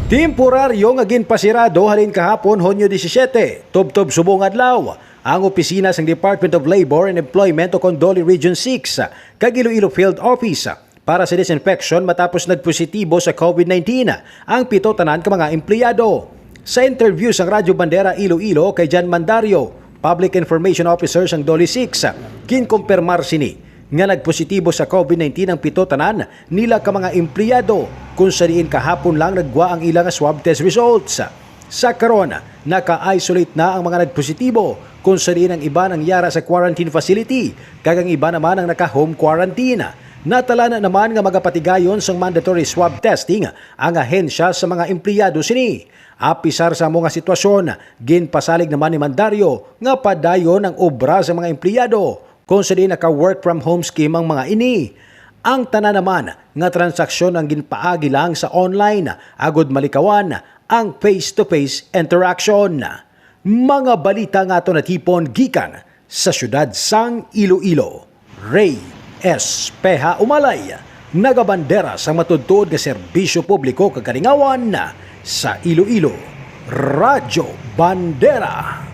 Temporaryo nga ginpasirado halin kahapon Hunyo 17, tubtob subong adlaw ang opisina sang Department of Labor and Employment o Condoli Region 6 kag Iloilo Field Office para sa disinfection matapos nagpositibo sa COVID-19 ang pito tanan ka mga empleyado. Sa interview sang Radyo Bandera Iloilo kay Jan Mandario, Public Information Officer sang Doli 6, kinkumpirmar sini nga nagpositibo sa COVID-19 ang pito tanan nila ka mga empleyado kung sa diin kahapon lang nagwa ang ilang swab test results. Sa karon, naka-isolate na ang mga nagpositibo kung sa diin ang iba nang yara sa quarantine facility kag ang iba naman ang naka-home quarantine. Natala na naman nga magapatigayon sang mandatory swab testing ang ahensya sa mga empleyado sini. Apisar sa mga sitwasyon, ginpasalig naman ni Mandario nga padayon ang obra sa mga empleyado kung sa di naka-work from home scheme ang mga ini. Ang tanan naman nga transaksyon ang ginpaagi lang sa online, agod malikawan ang face-to-face interaction. Mga balita nga ito natipon gikan sa syudad sang Iloilo. Ray Espeha Umalay, nagabandera sa matudtod nga serbisyo publiko kagalingawan sa Iloilo. Radyo Bandera.